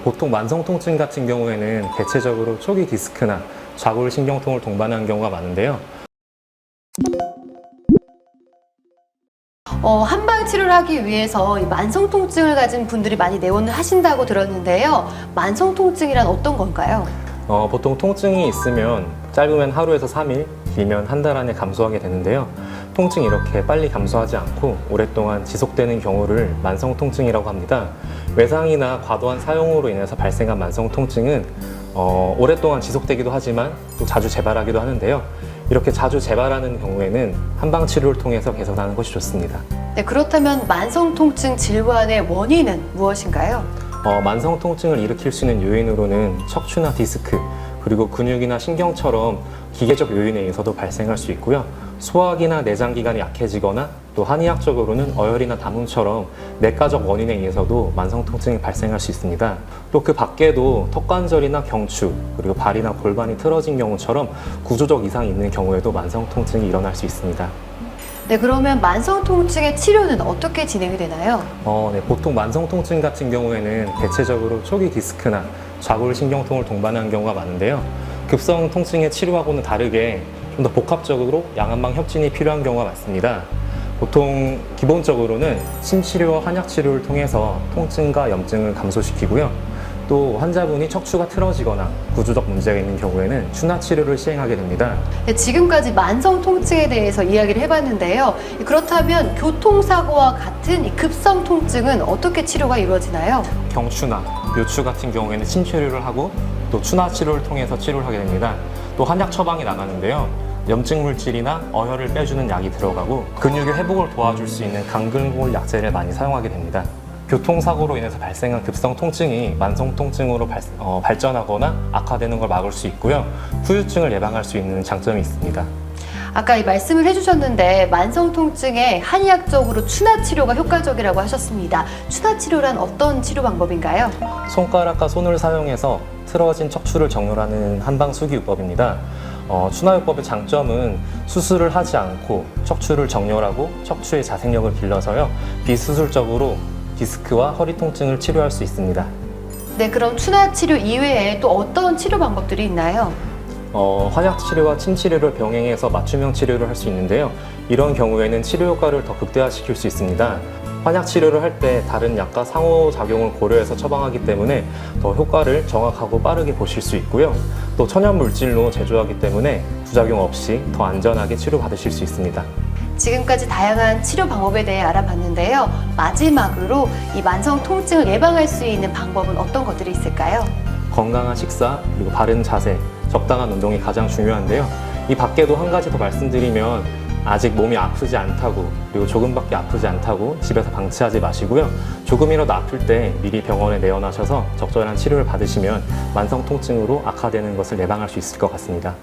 보통 만성 통증 같은 경우에는 대체적으로 초기 디스크나 좌골 신경통을 동반하는 경우가 많은데요. 한방 치료를 하기 위해서 이 만성 통증을 가진 분들이 많이 내원을 하신다고 들었는데요. 만성 통증이란 어떤 건가요? 보통 통증이 있으면 짧으면 하루에서 3일, 길면 한 달 안에 감소하게 되는데요. 통증이 이렇게 빨리 감소하지 않고 오랫동안 지속되는 경우를 만성 통증이라고 합니다. 외상이나 과도한 사용으로 인해서 발생한 만성 통증은 오랫동안 지속되기도 하지만 또 자주 재발하기도 하는데요. 이렇게 자주 재발하는 경우에는 한방 치료를 통해서 개선하는 것이 좋습니다. 네, 그렇다면 만성 통증 질환의 원인은 무엇인가요? 만성 통증을 일으킬 수 있는 요인으로는 척추나 디스크, 그리고 근육이나 신경처럼 기계적 요인에 의해서도 발생할 수 있고요. 소화기나 내장기관이 약해지거나 또 한의학적으로는 어혈이나 담음처럼 내과적 원인에 의해서도 만성 통증이 발생할 수 있습니다. 또 그 밖에도 턱관절이나 경추, 그리고 발이나 골반이 틀어진 경우처럼 구조적 이상이 있는 경우에도 만성 통증이 일어날 수 있습니다. 네, 그러면 만성 통증의 치료는 어떻게 진행이 되나요? 네, 보통 만성 통증 같은 경우에는 대체적으로 초기 디스크나 좌골 신경통을 동반하는 경우가 많은데요. 급성 통증의 치료하고는 다르게 좀 더 복합적으로 양한방 협진이 필요한 경우가 많습니다. 보통 기본적으로는 침치료와 한약치료를 통해서 통증과 염증을 감소시키고요. 또 환자분이 척추가 틀어지거나 구조적 문제가 있는 경우에는 추나치료를 시행하게 됩니다. 네, 지금까지 만성 통증에 대해서 이야기를 해봤는데요. 그렇다면 교통사고와 같은 이 급성 통증은 어떻게 치료가 이루어지나요? 경추나 묘추 같은 경우에는 침치료를 하고 또 추나치료를 통해서 치료를 하게 됩니다. 또 한약 처방이 나가는데요. 염증 물질이나 어혈을 빼주는 약이 들어가고 근육의 회복을 도와줄 수 있는 강근골 약제를 많이 사용하게 됩니다. 교통사고로 인해서 발생한 급성 통증이 만성 통증으로 발전하거나 악화되는 걸 막을 수 있고요. 후유증을 예방할 수 있는 장점이 있습니다. 아까 이 말씀을 해주셨는데 만성 통증에 한의학적으로 추나치료가 효과적이라고 하셨습니다. 추나치료란 어떤 치료 방법인가요? 손가락과 손을 사용해서 틀어진 척추를 정렬하는 한방 수기요법입니다. 추나요법의 장점은 수술을 하지 않고 척추를 정렬하고 척추의 자생력을 길러서요. 비수술적으로 디스크와 허리 통증을 치료할 수 있습니다. 네, 그럼 추나치료 이외에 또 어떤 치료 방법들이 있나요? 환약치료와 침치료를 병행해서 맞춤형 치료를 할 수 있는데요. 이런 경우에는 치료 효과를 더 극대화시킬 수 있습니다. 환약치료를 할 때 다른 약과 상호작용을 고려해서 처방하기 때문에 더 효과를 정확하고 빠르게 보실 수 있고요. 또 천연물질로 제조하기 때문에 부작용 없이 더 안전하게 치료받으실 수 있습니다. 지금까지 다양한 치료 방법에 대해 알아봤는데요. 마지막으로 이 만성 통증을 예방할 수 있는 방법은 어떤 것들이 있을까요? 건강한 식사, 그리고 바른 자세, 적당한 운동이 가장 중요한데요. 이 밖에도 한 가지 더 말씀드리면 아직 몸이 아프지 않다고 그리고 조금밖에 아프지 않다고 집에서 방치하지 마시고요. 조금이라도 아플 때 미리 병원에 내원하셔서 적절한 치료를 받으시면 만성 통증으로 악화되는 것을 예방할 수 있을 것 같습니다.